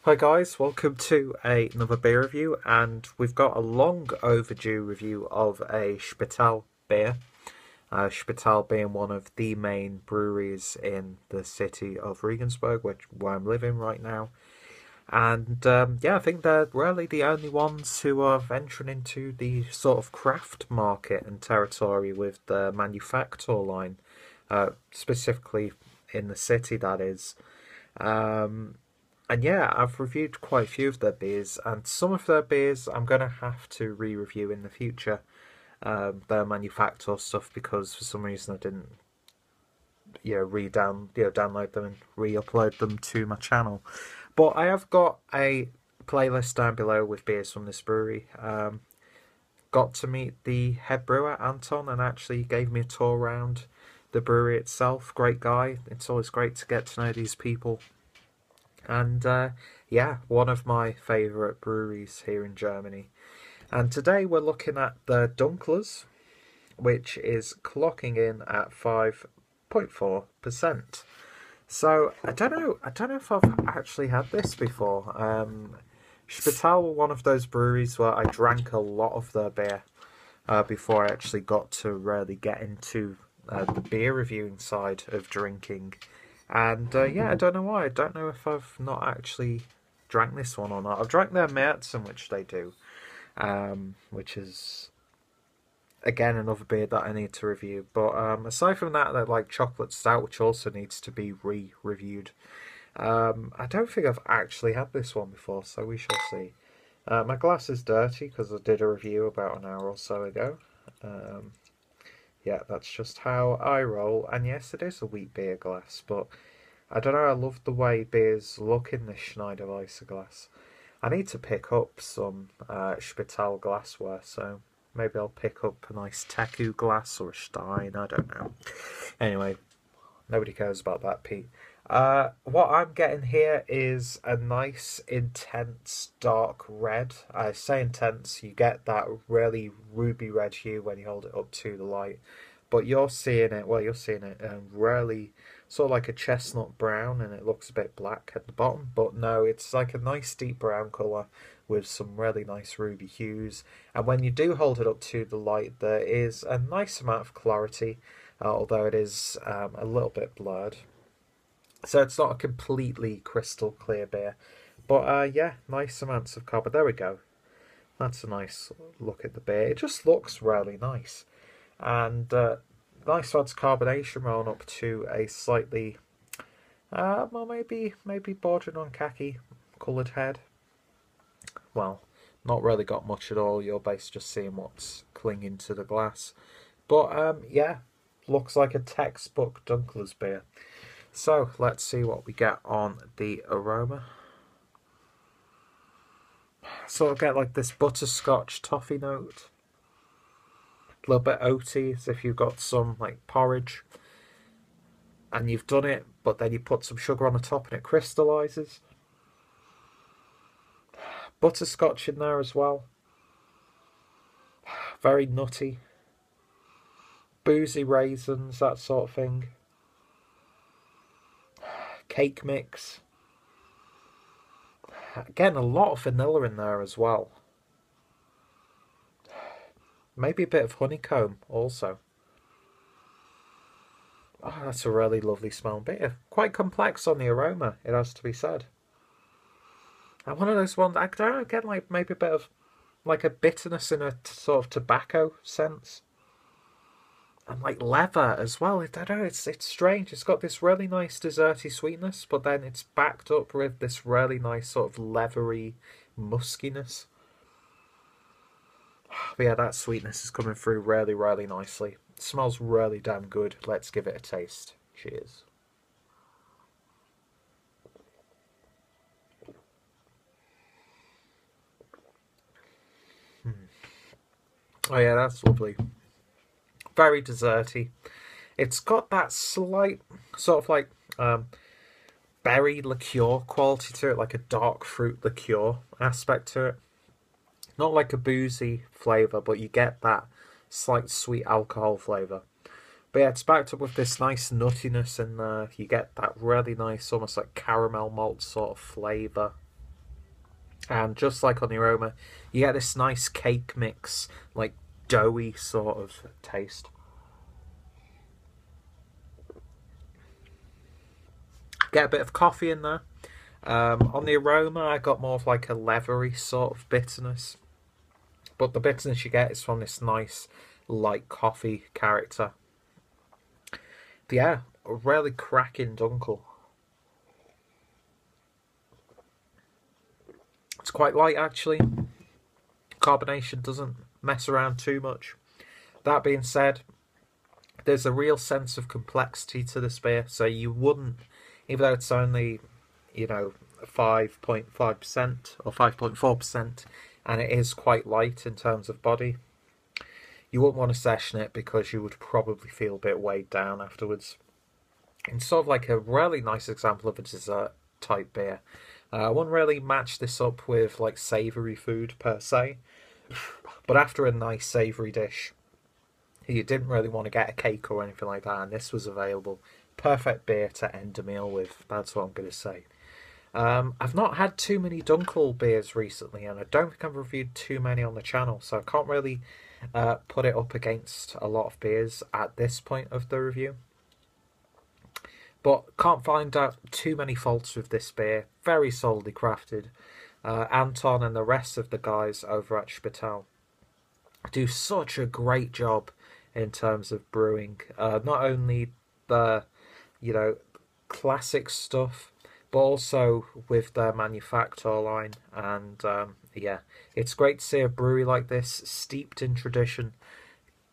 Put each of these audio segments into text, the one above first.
Hi guys, welcome to another beer review, and we've got a long overdue review of a Spital beer. Spital being one of the main breweries in the city of Regensburg, where I'm living right now. And yeah, I think they're really the only ones who are venturing into the sort of craft market and territory with the manufacturer line, specifically in the city, that is. And yeah, I've reviewed quite a few of their beers, and some of their beers I'm going to have to re-review in the future, their manufacturer stuff, because for some reason I didn't, download them and re-upload them to my channel. But I have got a playlist down below with beers from this brewery. Got to meet the head brewer, Anton, and actually gave me a tour around the brewery itself. Great guy. It's always great to get to know these people. And yeah, one of my favourite breweries here in Germany. And today we're looking at the Dunkles, which is clocking in at 5.4%. So I don't know if I've actually had this before. Spital were one of those breweries where I drank a lot of their beer before I actually got to really get into the beer reviewing side of drinking. And yeah, I don't know why. I don't know if I've not actually drank this one or not. I've drank their Märzen, which they do, which is again another beer that I need to review. But aside from that, they're like chocolate stout, which also needs to be re-reviewed. I don't think I've actually had this one before, so we shall see. My glass is dirty because I did a review about an hour or so ago. Yeah, that's just how I roll. And yes, it is a wheat beer glass, but I don't know, I love the way beers look in this Schneider Weisse glass. I need to pick up some Spital glassware, so maybe I'll pick up a nice Teku glass or a Stein, I don't know. Anyway, nobody cares about that, Pete. What I'm getting here is a nice, intense, dark red. I say intense, you get that really ruby red hue when you hold it up to the light. But you're seeing it really sort of like a chestnut brown, and it looks a bit black at the bottom. But no, it's like a nice deep brown colour with some really nice ruby hues. And when you do hold it up to the light, there is a nice amount of clarity, although it is a little bit blurred. So it's not a completely crystal clear beer. But yeah, nice amounts of carbon. There we go. That's a nice look at the beer. It just looks really nice. And nice odds carbonation rolling up to a slightly, well, maybe bordering on khaki coloured head. Well, not really got much at all. You're basically just seeing what's clinging to the glass. But yeah, looks like a textbook Dunkles beer. So let's see what we get on the aroma. So I'll get like this butterscotch toffee note. A little bit oaty, as if you've got some like porridge and you've done it, but then you put some sugar on the top and it crystallises. Butterscotch in there as well. Very nutty. Boozy raisins, that sort of thing. Cake mix. Again, a lot of vanilla in there as well. Maybe a bit of honeycomb also. Oh, that's a really lovely smelling beer. Quite complex on the aroma, it has to be said. And one of those ones, I don't know, get like maybe a bit of like a bitterness in a sort of tobacco sense. And like leather as well. I don't know, it's strange. It's got this really nice desserty sweetness, but then it's backed up with this really nice sort of leathery muskiness. But yeah, that sweetness is coming through really, really nicely. It smells really damn good. Let's give it a taste. Cheers. Oh yeah, that's lovely. Very desserty. It's got that slight sort of like berry liqueur quality to it, like a dark fruit liqueur aspect to it. Not like a boozy flavour, but you get that slight sweet alcohol flavour. But yeah, it's backed up with this nice nuttiness in there. You get that really nice, almost like caramel malt sort of flavour. And just like on the aroma, you get this nice cake mix, like doughy sort of taste. Get a bit of coffee in there. On the aroma, I got more of like a leathery sort of bitterness. But the bitterness you get is from this nice light coffee character. Yeah, a really cracking dunkel. It's quite light actually. Carbonation doesn't mess around too much. That being said, there's a real sense of complexity to this beer, so you wouldn't, even though it's only, 5.5% or 5.4%, and it is quite light in terms of body, you wouldn't want to session it because you would probably feel a bit weighed down afterwards. It's sort of like a really nice example of a dessert type beer. I wouldn't really match this up with like savoury food per se, but after a nice savoury dish, you didn't really want to get a cake or anything like that, and this was available. Perfect beer to end a meal with, that's what I'm going to say. I've not had too many Dunkel beers recently, and I don't think I've reviewed too many on the channel, so I can't really put it up against a lot of beers at this point of the review. But can't find out too many faults with this beer. Very solidly crafted. Anton and the rest of the guys over at Spital do such a great job in terms of brewing. Not only the, classic stuff, but also with their manufacture line. And yeah, it's great to see a brewery like this, steeped in tradition,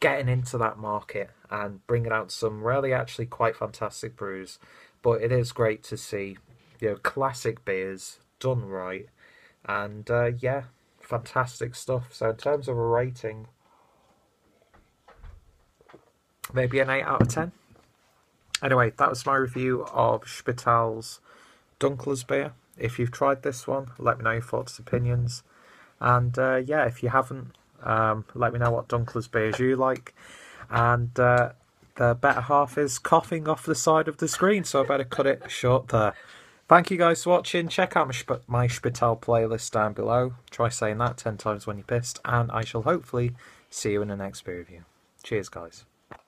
getting into that market and bringing out some really actually quite fantastic brews. But it is great to see, classic beers done right, and yeah, fantastic stuff. So in terms of a rating, maybe an 8 out of 10. Anyway, that was my review of Spital's Dunkles beer. If you've tried this one, let me know your thoughts and opinions. And yeah, if you haven't, let me know what Dunkles beers you like. And the better half is coughing off the side of the screen, so I better cut it short there. Thank you guys for watching. Check out my Spital playlist down below. Try saying that 10 times when you're pissed. And I shall hopefully see you in the next beer review. Cheers, guys.